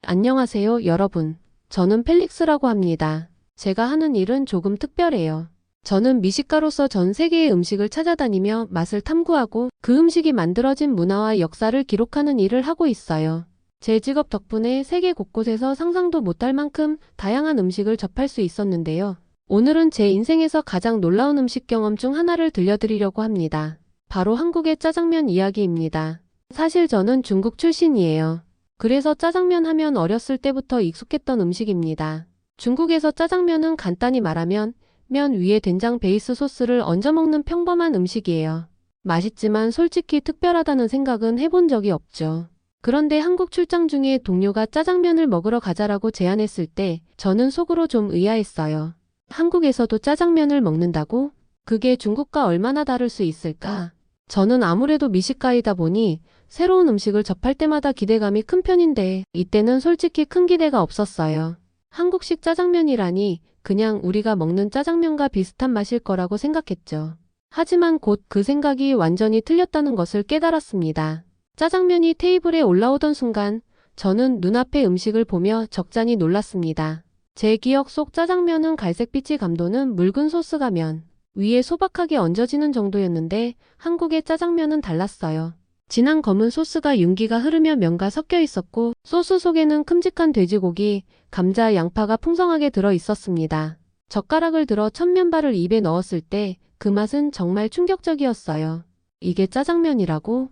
안녕하세요, 여러분. 저는 펠릭스라고 합니다. 제가 하는 일은 조금 특별해요. 저는 미식가로서 전 세계의 음식을 찾아다니며 맛을 탐구하고 그 음식이 만들어진 문화와 역사를 기록하는 일을 하고 있어요. 제 직업 덕분에 세계 곳곳에서 상상도 못할 만큼 다양한 음식을 접할 수 있었는데요. 오늘은 제 인생에서 가장 놀라운 음식 경험 중 하나를 들려드리려고 합니다. 바로 한국의 짜장면 이야기입니다. 사실 저는 중국 출신이에요. 그래서 짜장면 하면 어렸을 때부터 익숙했던 음식입니다. 중국에서 짜장면은 간단히 말하면 면 위에 된장 베이스 소스를 얹어 먹는 평범한 음식이에요. 맛있지만 솔직히 특별하다는 생각은 해본 적이 없죠. 그런데 한국 출장 중에 동료가 짜장면을 먹으러 가자라고 제안했을 때 저는 속으로 좀 의아했어요. 한국에서도 짜장면을 먹는다고? 그게 중국과 얼마나 다를 수 있을까? 저는 아무래도 미식가이다 보니 새로운 음식을 접할 때마다 기대감이 큰 편인데 이때는 솔직히 큰 기대가 없었어요. 한국식 짜장면이라니 그냥 우리가 먹는 짜장면과 비슷한 맛일 거라고 생각했죠. 하지만 곧 그 생각이 완전히 틀렸다는 것을 깨달았습니다. 짜장면이 테이블에 올라오던 순간 저는 눈앞의 음식을 보며 적잖이 놀랐습니다. 제 기억 속 짜장면은 갈색빛이 감도는 묽은 소스가 면 위에 소박하게 얹어지는 정도였는데 한국의 짜장면은 달랐어요. 진한 검은 소스가 윤기가 흐르며 면과 섞여 있었고 소스 속에는 큼직한 돼지고기, 감자, 양파가 풍성하게 들어 있었습니다. 젓가락을 들어 천면발을 입에 넣었을 때 그 맛은 정말 충격적이었어요. 이게 짜장면이라고?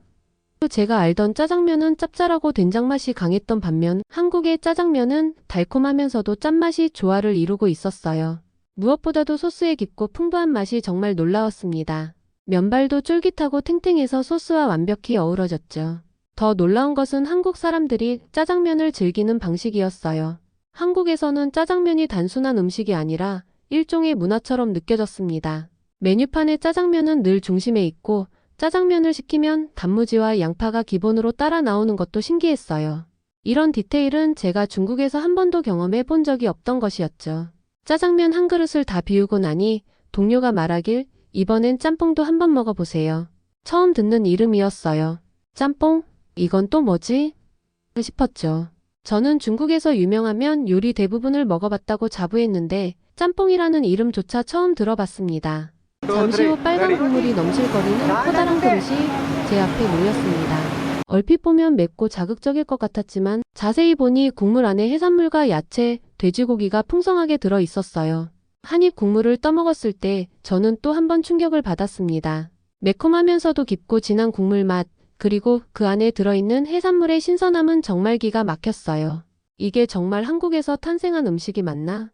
제가 알던 짜장면은 짭짤하고 된장맛이 강했던 반면 한국의 짜장면은 달콤하면서도 짠맛이 조화를 이루고 있었어요. 무엇보다도 소스의 깊고 풍부한 맛이 정말 놀라웠습니다. 면발도 쫄깃하고 탱탱해서 소스와 완벽히 어우러졌죠. 더 놀라운 것은 한국 사람들이 짜장면을 즐기는 방식이었어요. 한국에서는 짜장면이 단순한 음식이 아니라 일종의 문화처럼 느껴졌습니다. 메뉴판에 짜장면은 늘 중심에 있고 짜장면을 시키면 단무지와 양파가 기본으로 따라 나오는 것도 신기했어요. 이런 디테일은 제가 중국에서 한 번도 경험해 본 적이 없던 것이었죠. 짜장면 한 그릇을 다 비우고 나니 동료가 말하길 이번엔 짬뽕도 한번 먹어보세요. 처음 듣는 이름이었어요. 짬뽕? 이건 또 뭐지? 싶었죠. 저는 중국에서 유명하면 요리 대부분을 먹어봤다고 자부했는데 짬뽕이라는 이름조차 처음 들어봤습니다. 잠시 후 빨간 국물이 넘실거리는 커다란 그릇이 제 앞에 놓였습니다. 얼핏 보면 맵고 자극적일 것 같았지만 자세히 보니 국물 안에 해산물과 야채, 돼지고기가 풍성하게 들어 있었어요. 한 입 국물을 떠먹었을 때 저는 또 한 번 충격을 받았습니다. 매콤하면서도 깊고 진한 국물 맛, 그리고 그 안에 들어있는 해산물의 신선함은 정말 기가 막혔어요. 이게 정말 한국에서 탄생한 음식이 맞나?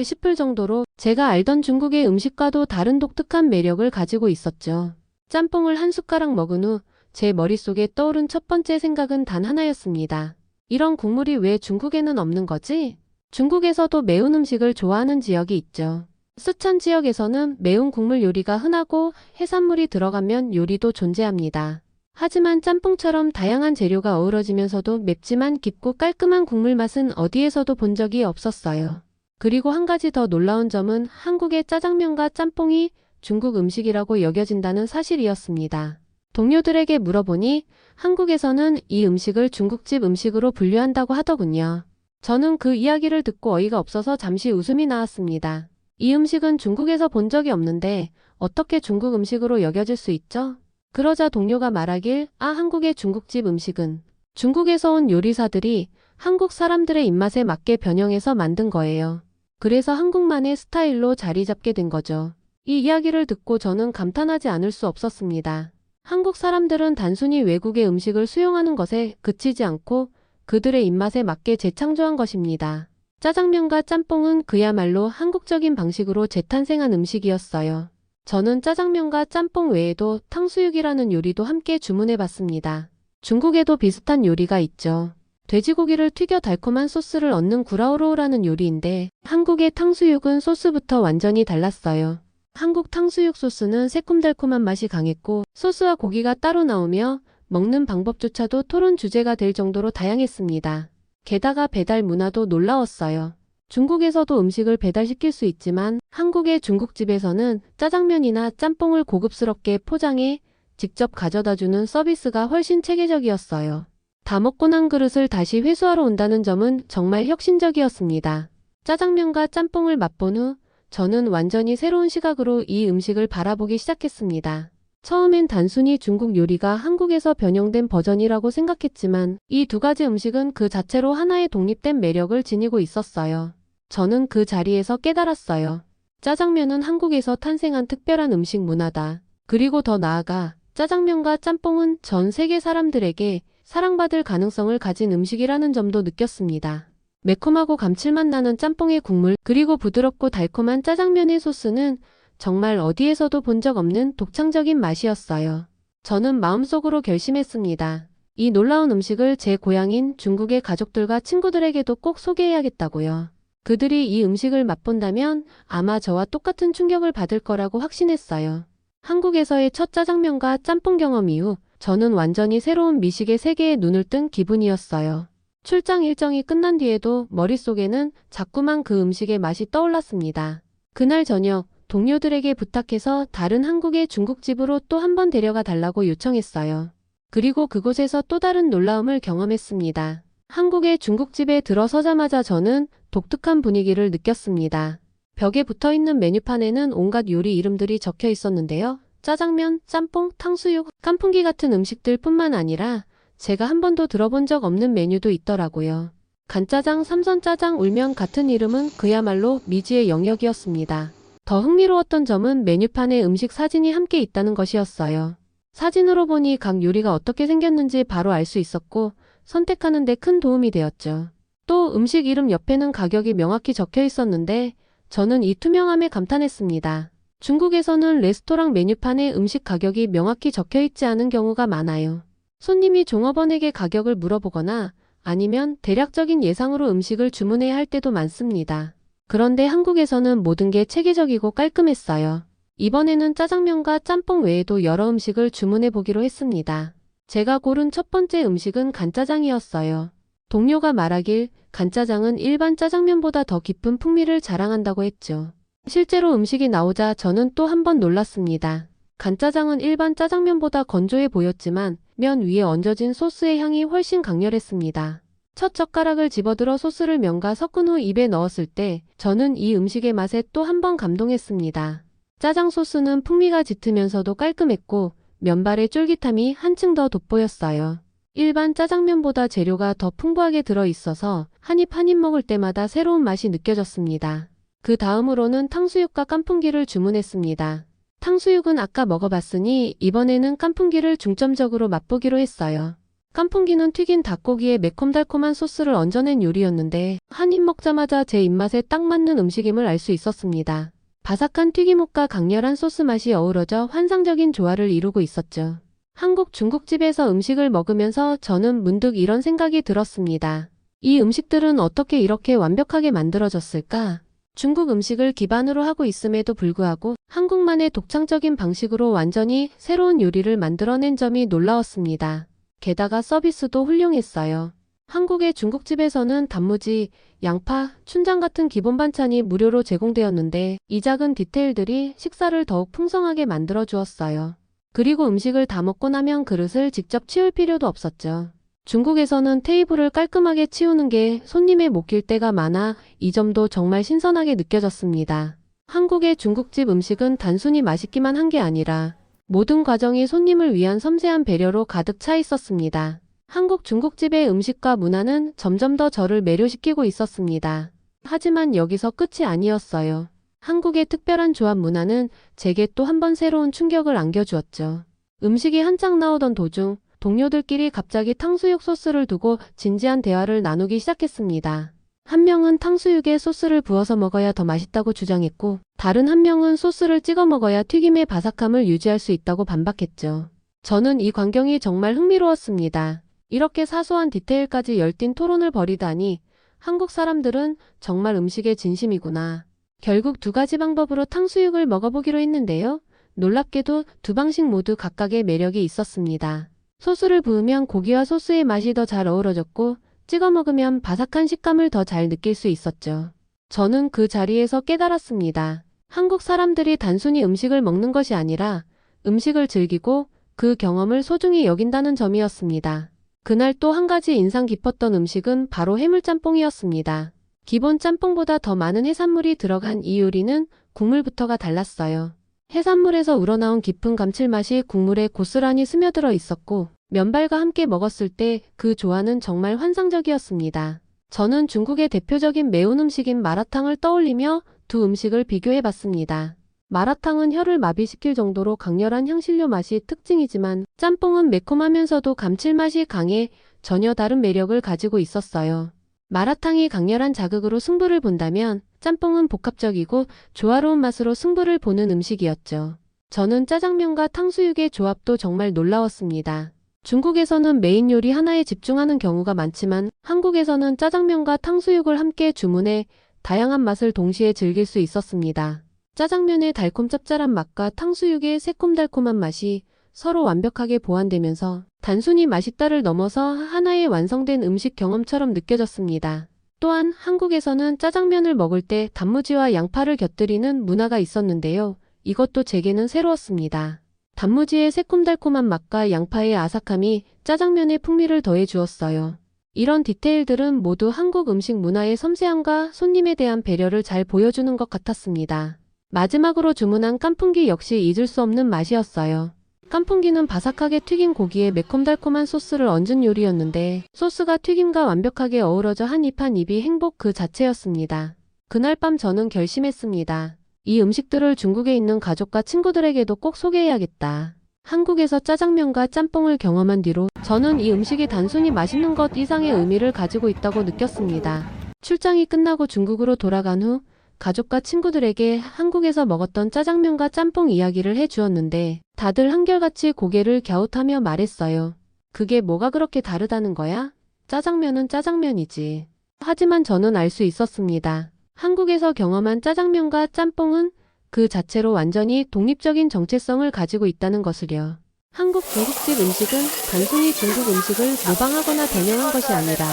싶을 정도로 제가 알던 중국의 음식과도 다른 독특한 매력을 가지고 있었죠. 짬뽕을 한 숟가락 먹은 후 제 머릿속에 떠오른 첫 번째 생각은 단 하나였습니다. 이런 국물이 왜 중국에는 없는 거지? 중국에서도 매운 음식을 좋아하는 지역이 있죠. 쓰촨 지역에서는 매운 국물 요리가 흔하고 해산물이 들어가면 요리도 존재합니다. 하지만 짬뽕처럼 다양한 재료가 어우러지면서도 맵지만 깊고 깔끔한 국물 맛은 어디에서도 본 적이 없었어요. 그리고 한 가지 더 놀라운 점은 한국의 짜장면과 짬뽕이 중국 음식이라고 여겨진다는 사실이었습니다. 동료들에게 물어보니 한국에서는 이 음식을 중국집 음식으로 분류한다고 하더군요. 저는 그 이야기를 듣고 어이가 없어서 잠시 웃음이 나왔습니다. 이 음식은 중국에서 본 적이 없는데 어떻게 중국 음식으로 여겨질 수 있죠? 그러자 동료가 말하길 한국의 중국집 음식은 중국에서 온 요리사들이 한국 사람들의 입맛에 맞게 변형해서 만든 거예요. 그래서 한국만의 스타일로 자리 잡게 된 거죠. 이 이야기를 듣고 저는 감탄하지 않을 수 없었습니다. 한국 사람들은 단순히 외국의 음식을 수용하는 것에 그치지 않고 그들의 입맛에 맞게 재창조한 것입니다. 짜장면과 짬뽕은 그야말로 한국적인 방식으로 재탄생한 음식이었어요. 저는 짜장면과 짬뽕 외에도 탕수육이라는 요리도 함께 주문해봤습니다. 중국에도 비슷한 요리가 있죠. 돼지고기를 튀겨 달콤한 소스를 얻는 구라오로우라는 요리인데 한국의 탕수육은 소스부터 완전히 달랐어요. 한국 탕수육 소스는 새콤달콤한 맛이 강했고 소스와 고기가 따로 나오며 먹는 방법조차도 토론 주제가 될 정도로 다양했습니다. 게다가 배달 문화도 놀라웠어요. 중국에서도 음식을 배달시킬 수 있지만 한국의 중국집에서는 짜장면이나 짬뽕을 고급스럽게 포장해 직접 가져다주는 서비스가 훨씬 체계적이었어요. 다 먹고 난 그릇을 다시 회수하러 온다는 점은 정말 혁신적이었습니다. 짜장면과 짬뽕을 맛본 후 저는 완전히 새로운 시각으로 이 음식을 바라보기 시작했습니다. 처음엔 단순히 중국 요리가 한국에서 변형된 버전이라고 생각했지만 이 두 가지 음식은 그 자체로 하나의 독립된 매력을 지니고 있었어요. 저는 그 자리에서 깨달았어요. 짜장면은 한국에서 탄생한 특별한 음식 문화다. 그리고 더 나아가 짜장면과 짬뽕은 전 세계 사람들에게 사랑받을 가능성을 가진 음식이라는 점도 느꼈습니다. 매콤하고 감칠맛 나는 짬뽕의 국물, 그리고 부드럽고 달콤한 짜장면의 소스는 정말 어디에서도 본 적 없는 독창적인 맛이었어요. 저는 마음속으로 결심했습니다. 이 놀라운 음식을 제 고향인 중국의 가족들과 친구들에게도 꼭 소개해야겠다고요. 그들이 이 음식을 맛본다면 아마 저와 똑같은 충격을 받을 거라고 확신했어요. 한국에서의 첫 짜장면과 짬뽕 경험 이후 저는 완전히 새로운 미식의 세계에 눈을 뜬 기분이었어요. 출장 일정이 끝난 뒤에도 머릿속에는 자꾸만 그 음식의 맛이 떠올랐습니다. 그날 저녁 동료들에게 부탁해서 다른 한국의 중국집으로 또 한 번 데려가 달라고 요청했어요. 그리고 그곳에서 또 다른 놀라움을 경험했습니다. 한국의 중국집에 들어서자마자 저는 독특한 분위기를 느꼈습니다. 벽에 붙어있는 메뉴판에는 온갖 요리 이름들이 적혀 있었는데요. 짜장면, 짬뽕, 탕수육, 깐풍기 같은 음식들 뿐만 아니라 제가 한 번도 들어본 적 없는 메뉴도 있더라고요. 간짜장, 삼선짜장, 울면 같은 이름은 그야말로 미지의 영역이었습니다. 더 흥미로웠던 점은 메뉴판에 음식 사진이 함께 있다는 것이었어요. 사진으로 보니 각 요리가 어떻게 생겼는지 바로 알 수 있었고 선택하는 데 큰 도움이 되었죠. 또 음식 이름 옆에는 가격이 명확히 적혀 있었는데 저는 이 투명함에 감탄했습니다. 중국에서는 레스토랑 메뉴판에 음식 가격이 명확히 적혀 있지 않은 경우가 많아요. 손님이 종업원에게 가격을 물어보거나 아니면 대략적인 예상으로 음식을 주문해야 할 때도 많습니다. 그런데 한국에서는 모든 게 체계적이고 깔끔했어요. 이번에는 짜장면과 짬뽕 외에도 여러 음식을 주문해 보기로 했습니다. 제가 고른 첫 번째 음식은 간짜장이었어요. 동료가 말하길 간짜장은 일반 짜장면보다 더 깊은 풍미를 자랑한다고 했죠. 실제로 음식이 나오자 저는 또 한 번 놀랐습니다. 간짜장은 일반 짜장면보다 건조해 보였지만 면 위에 얹어진 소스의 향이 훨씬 강렬했습니다. 첫 젓가락을 집어들어 소스를 면과 섞은 후 입에 넣었을 때 저는 이 음식의 맛에 또 한 번 감동했습니다. 짜장 소스는 풍미가 짙으면서도 깔끔했고 면발의 쫄깃함이 한층 더 돋보였어요. 일반 짜장면보다 재료가 더 풍부하게 들어있어서 한 입 한 입 먹을 때마다 새로운 맛이 느껴졌습니다. 그 다음으로는 탕수육과 깐풍기를 주문했습니다. 탕수육은 아까 먹어봤으니 이번에는 깐풍기를 중점적으로 맛보기로 했어요. 깐풍기는 튀긴 닭고기에 매콤달콤한 소스를 얹어낸 요리였는데 한 입 먹자마자 제 입맛에 딱 맞는 음식임을 알 수 있었습니다. 바삭한 튀김옷과 강렬한 소스 맛이 어우러져 환상적인 조화를 이루고 있었죠. 한국 중국집에서 음식을 먹으면서 저는 문득 이런 생각이 들었습니다. 이 음식들은 어떻게 이렇게 완벽하게 만들어졌을까? 중국 음식을 기반으로 하고 있음에도 불구하고 한국만의 독창적인 방식으로 완전히 새로운 요리를 만들어낸 점이 놀라웠습니다. 게다가 서비스도 훌륭했어요. 한국의 중국집에서는 단무지, 양파, 춘장 같은 기본 반찬이 무료로 제공되었는데 이 작은 디테일들이 식사를 더욱 풍성하게 만들어 주었어요. 그리고 음식을 다 먹고 나면 그릇을 직접 치울 필요도 없었죠. 중국에서는 테이블을 깔끔하게 치우는 게 손님의 몫일 때가 많아 이 점도 정말 신선하게 느껴졌습니다. 한국의 중국집 음식은 단순히 맛있기만 한 게 아니라 모든 과정이 손님을 위한 섬세한 배려로 가득 차 있었습니다. 한국 중국집의 음식과 문화는 점점 더 저를 매료시키고 있었습니다. 하지만 여기서 끝이 아니었어요. 한국의 특별한 조합 문화는 제게 또 한 번 새로운 충격을 안겨주었죠. 음식이 한창 나오던 도중 동료들끼리 갑자기 탕수육 소스를 두고 진지한 대화를 나누기 시작했습니다. 한 명은 탕수육에 소스를 부어서 먹어야 더 맛있다고 주장했고 다른 한 명은 소스를 찍어 먹어야 튀김의 바삭함을 유지할 수 있다고 반박했죠. 저는 이 광경이 정말 흥미로웠습니다. 이렇게 사소한 디테일까지 열띤 토론을 벌이다니 한국 사람들은 정말 음식에 진심이구나. 결국 두 가지 방법으로 탕수육을 먹어보기로 했는데요. 놀랍게도 두 방식 모두 각각의 매력이 있었습니다. 소스를 부으면 고기와 소스의 맛이 더 잘 어우러졌고 찍어 먹으면 바삭한 식감을 더 잘 느낄 수 있었죠. 저는 그 자리에서 깨달았습니다. 한국 사람들이 단순히 음식을 먹는 것이 아니라 음식을 즐기고 그 경험을 소중히 여긴다는 점이었습니다. 그날 또 한 가지 인상 깊었던 음식은 바로 해물짬뽕이었습니다. 기본 짬뽕보다 더 많은 해산물이 들어간 이 요리는 국물부터가 달랐어요. 해산물에서 우러나온 깊은 감칠맛이 국물에 고스란히 스며들어 있었고 면발과 함께 먹었을 때 그 조화는 정말 환상적이었습니다. 저는 중국의 대표적인 매운 음식인 마라탕을 떠올리며 두 음식을 비교해 봤습니다. 마라탕은 혀를 마비시킬 정도로 강렬한 향신료 맛이 특징이지만 짬뽕은 매콤하면서도 감칠맛이 강해 전혀 다른 매력을 가지고 있었어요. 마라탕이 강렬한 자극으로 승부를 본다면 짬뽕은 복합적이고 조화로운 맛으로 승부를 보는 음식이었죠. 저는 짜장면과 탕수육의 조합도 정말 놀라웠습니다. 중국에서는 메인 요리 하나에 집중하는 경우가 많지만 한국에서는 짜장면과 탕수육을 함께 주문해 다양한 맛을 동시에 즐길 수 있었습니다. 짜장면의 달콤 짭짤한 맛과 탕수육의 새콤달콤한 맛이 서로 완벽하게 보완되면서 단순히 맛있다를 넘어서 하나의 완성된 음식 경험처럼 느껴졌습니다. 또한 한국에서는 짜장면을 먹을 때 단무지와 양파를 곁들이는 문화가 있었는데요. 이것도 제게는 새로웠습니다. 단무지의 새콤달콤한 맛과 양파의 아삭함이 짜장면의 풍미를 더해 주었어요. 이런 디테일들은 모두 한국 음식 문화의 섬세함과 손님에 대한 배려를 잘 보여주는 것 같았습니다. 마지막으로 주문한 깐풍기 역시 잊을 수 없는 맛이었어요. 깐풍기는 바삭하게 튀긴 고기에 매콤달콤한 소스를 얹은 요리였는데 소스가 튀김과 완벽하게 어우러져 한 입 한 입이 행복 그 자체였습니다. 그날 밤 저는 결심했습니다. 이 음식들을 중국에 있는 가족과 친구들에게도 꼭 소개해야겠다. 한국에서 짜장면과 짬뽕을 경험한 뒤로 저는 이 음식이 단순히 맛있는 것 이상의 의미를 가지고 있다고 느꼈습니다. 출장이 끝나고 중국으로 돌아간 후 가족과 친구들에게 한국에서 먹었던 짜장면과 짬뽕 이야기를 해주었는데 다들 한결같이 고개를 갸웃하며 말했어요. 그게 뭐가 그렇게 다르다는 거야? 짜장면은 짜장면이지. 하지만 저는 알 수 있었습니다. 한국에서 경험한 짜장면과 짬뽕은 그 자체로 완전히 독립적인 정체성을 가지고 있다는 것을요. 한국 중국집 음식은 단순히 중국 음식을 모방하거나 변형한 것이 아니라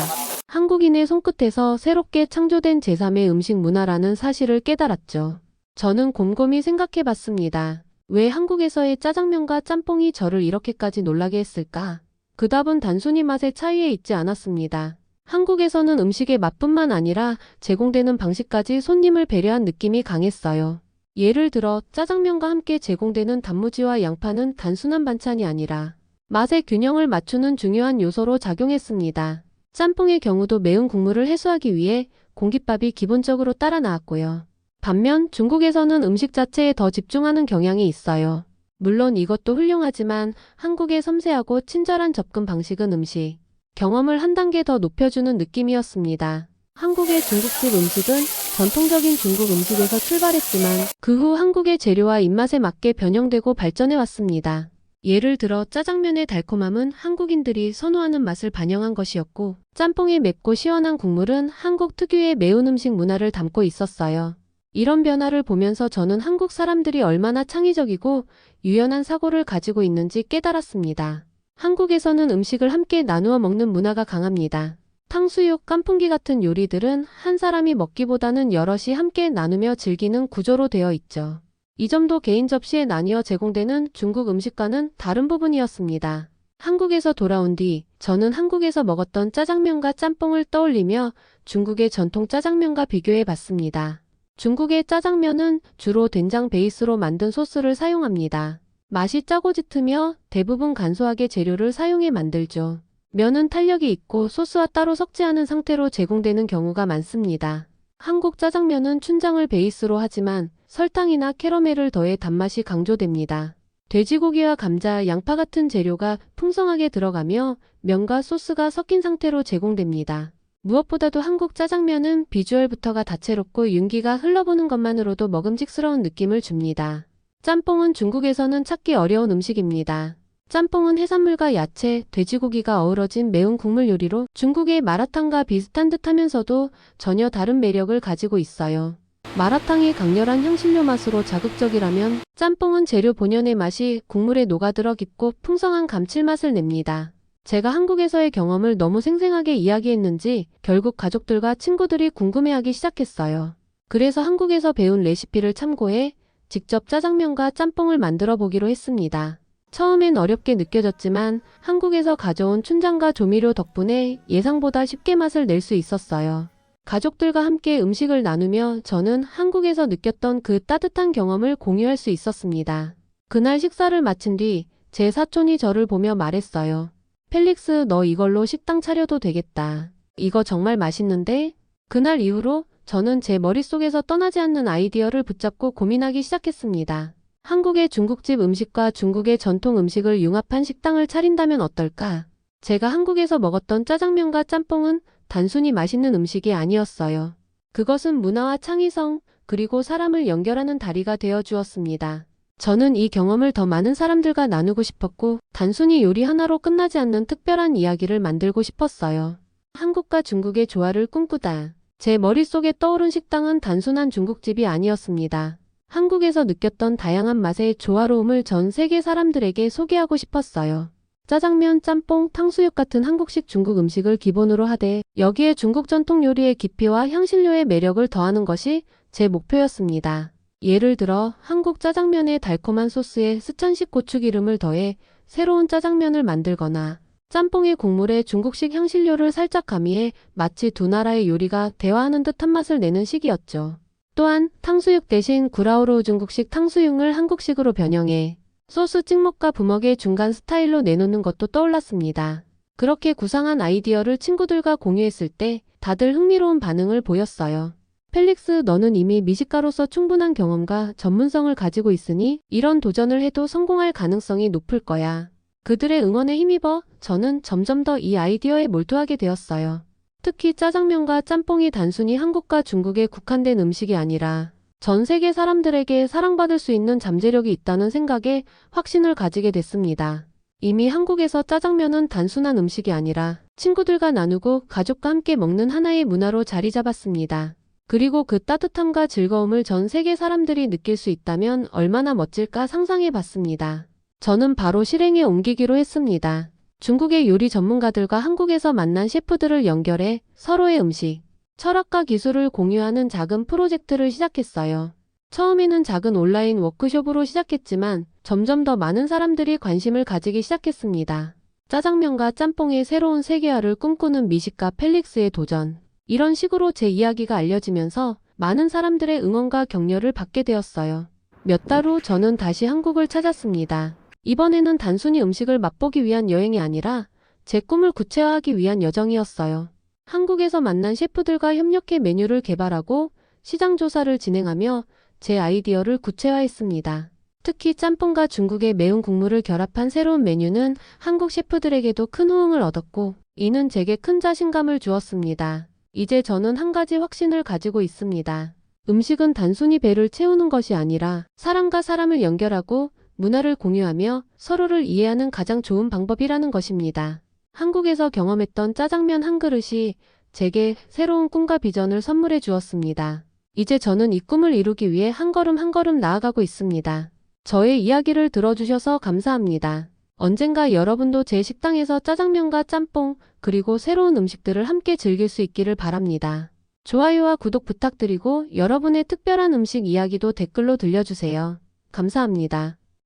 한국인의 손끝에서 새롭게 창조된 제3의 음식 문화라는 사실을 깨달았죠. 저는 곰곰이 생각해 봤습니다. 왜 한국에서의 짜장면과 짬뽕이 저를 이렇게까지 놀라게 했을까? 그 답은 단순히 맛의 차이에 있지 않았습니다. 한국에서는 음식의 맛뿐만 아니라 제공되는 방식까지 손님을 배려한 느낌이 강했어요. 예를 들어 짜장면과 함께 제공되는 단무지와 양파는 단순한 반찬이 아니라 맛의 균형을 맞추는 중요한 요소로 작용했습니다. 짬뽕의 경우도 매운 국물을 해소하기 위해 공깃밥이 기본적으로 따라 나왔고요. 반면 중국에서는 음식 자체에 더 집중하는 경향이 있어요. 물론 이것도 훌륭하지만 한국의 섬세하고 친절한 접근 방식은 음식 경험을 한 단계 더 높여주는 느낌이었습니다. 한국의 중국집 음식은 전통적인 중국 음식에서 출발했지만 그 후 한국의 재료와 입맛에 맞게 변형되고 발전해 왔습니다. 예를 들어 짜장면의 달콤함은 한국인들이 선호하는 맛을 반영한 것이었고 짬뽕의 맵고 시원한 국물은 한국 특유의 매운 음식 문화를 담고 있었어요. 이런 변화를 보면서 저는 한국 사람들이 얼마나 창의적이고 유연한 사고를 가지고 있는지 깨달았습니다. 한국에서는 음식을 함께 나누어 먹는 문화가 강합니다. 탕수육, 깐풍기 같은 요리들은 한 사람이 먹기보다는 여럿이 함께 나누며 즐기는 구조로 되어 있죠. 이 점도 개인 접시에 나뉘어 제공되는 중국 음식과는 다른 부분이었습니다. 한국에서 돌아온 뒤 저는 한국에서 먹었던 짜장면과 짬뽕을 떠올리며 중국의 전통 짜장면과 비교해 봤습니다. 중국의 짜장면은 주로 된장 베이스로 만든 소스를 사용합니다. 맛이 짜고 짙으며 대부분 간소하게 재료를 사용해 만들죠. 면은 탄력이 있고 소스와 따로 섞지 않은 상태로 제공되는 경우가 많습니다. 한국 짜장면은 춘장을 베이스로 하지만 설탕이나 캐러멜을 더해 단맛이 강조됩니다. 돼지고기와 감자, 양파 같은 재료가 풍성하게 들어가며 면과 소스가 섞인 상태로 제공됩니다. 무엇보다도 한국 짜장면은 비주얼부터가 다채롭고 윤기가 흘러보는 것만으로도 먹음직스러운 느낌을 줍니다. 짬뽕은 중국에서는 찾기 어려운 음식입니다. 짬뽕은 해산물과 야채, 돼지고기가 어우러진 매운 국물 요리로 중국의 마라탕과 비슷한 듯 하면서도 전혀 다른 매력을 가지고 있어요. 마라탕이 강렬한 향신료 맛으로 자극적이라면 짬뽕은 재료 본연의 맛이 국물에 녹아들어 깊고 풍성한 감칠맛을 냅니다. 제가 한국에서의 경험을 너무 생생하게 이야기했는지 결국 가족들과 친구들이 궁금해하기 시작했어요. 그래서 한국에서 배운 레시피를 참고해 직접 짜장면과 짬뽕을 만들어 보기로 했습니다. 처음엔 어렵게 느껴졌지만 한국에서 가져온 춘장과 조미료 덕분에 예상보다 쉽게 맛을 낼 수 있었어요. 가족들과 함께 음식을 나누며 저는 한국에서 느꼈던 그 따뜻한 경험을 공유할 수 있었습니다. 그날 식사를 마친 뒤 제 사촌이 저를 보며 말했어요. 펠릭스, 너 이걸로 식당 차려도 되겠다. 이거 정말 맛있는데? 그날 이후로 저는 제 머릿속에서 떠나지 않는 아이디어를 붙잡고 고민하기 시작했습니다. 한국의 중국집 음식과 중국의 전통 음식을 융합한 식당을 차린다면 어떨까? 제가 한국에서 먹었던 짜장면과 짬뽕은 단순히 맛있는 음식이 아니었어요. 그것은 문화와 창의성, 그리고 사람을 연결하는 다리가 되어 주었습니다. 저는 이 경험을 더 많은 사람들과 나누고 싶었고, 단순히 요리 하나로 끝나지 않는 특별한 이야기를 만들고 싶었어요. 한국과 중국의 조화를 꿈꾸다. 제 머릿속에 떠오른 식당은 단순한 중국집이 아니었습니다. 한국에서 느꼈던 다양한 맛의 조화로움을 전 세계 사람들에게 소개하고 싶었어요. 짜장면, 짬뽕, 탕수육 같은 한국식 중국 음식을 기본으로 하되 여기에 중국 전통 요리의 깊이와 향신료의 매력을 더하는 것이 제 목표였습니다. 예를 들어 한국 짜장면의 달콤한 소스에 스찬식 고추기름을 더해 새로운 짜장면을 만들거나 짬뽕의 국물에 중국식 향신료를 살짝 가미해 마치 두 나라의 요리가 대화하는 듯한 맛을 내는 시기였죠. 또한 탕수육 대신 구라오르 중국식 탕수육을 한국식으로 변형해 소스 찍먹과 부먹의 중간 스타일로 내놓는 것도 떠올랐습니다. 그렇게 구상한 아이디어를 친구들과 공유했을 때 다들 흥미로운 반응을 보였어요. 펠릭스, 너는 이미 미식가로서 충분한 경험과 전문성을 가지고 있으니 이런 도전을 해도 성공할 가능성이 높을 거야. 그들의 응원에 힘입어 저는 점점 더 이 아이디어에 몰두하게 되었어요. 특히 짜장면과 짬뽕이 단순히 한국과 중국에 국한된 음식이 아니라 전 세계 사람들에게 사랑받을 수 있는 잠재력이 있다는 생각에 확신을 가지게 됐습니다. 이미 한국에서 짜장면은 단순한 음식이 아니라 친구들과 나누고 가족과 함께 먹는 하나의 문화로 자리 잡았습니다. 그리고 그 따뜻함과 즐거움을 전 세계 사람들이 느낄 수 있다면 얼마나 멋질까 상상해 봤습니다. 저는 바로 실행에 옮기기로 했습니다. 중국의 요리 전문가들과 한국에서 만난 셰프들을 연결해 서로의 음식, 철학과 기술을 공유하는 작은 프로젝트를 시작했어요. 처음에는 작은 온라인 워크숍으로 시작했지만 점점 더 많은 사람들이 관심을 가지기 시작했습니다. 짜장면과 짬뽕의 새로운 세계화를 꿈꾸는 미식가 펠릭스의 도전. 이런 식으로 제 이야기가 알려지면서 많은 사람들의 응원과 격려를 받게 되었어요. 몇 달 후 저는 다시 한국을 찾았습니다. 이번에는 단순히 음식을 맛보기 위한 여행이 아니라 제 꿈을 구체화하기 위한 여정이었어요. 한국에서 만난 셰프들과 협력해 메뉴를 개발하고 시장 조사를 진행하며 제 아이디어를 구체화했습니다. 특히 짬뽕과 중국의 매운 국물을 결합한 새로운 메뉴는 한국 셰프들에게도 큰 호응을 얻었고, 이는 제게 큰 자신감을 주었습니다. 이제 저는 한 가지 확신을 가지고 있습니다. 음식은 단순히 배를 채우는 것이 아니라 사람과 사람을 연결하고 문화를 공유하며 서로를 이해하는 가장 좋은 방법이라는 것입니다. 한국에서 경험했던 짜장면 한 그릇이 제게 새로운 꿈과 비전을 선물해 주었습니다. 이제 저는 이 꿈을 이루기 위해 한 걸음 한 걸음 나아가고 있습니다. 저의 이야기를 들어주셔서 감사합니다. 언젠가 여러분도 제 식당에서 짜장면과 짬뽕, 그리고 새로운 음식들을 함께 즐길 수 있기를 바랍니다. 좋아요와 구독 부탁드리고 여러분의 특별한 음식 이야기도 댓글로 들려주세요. 감사합니다.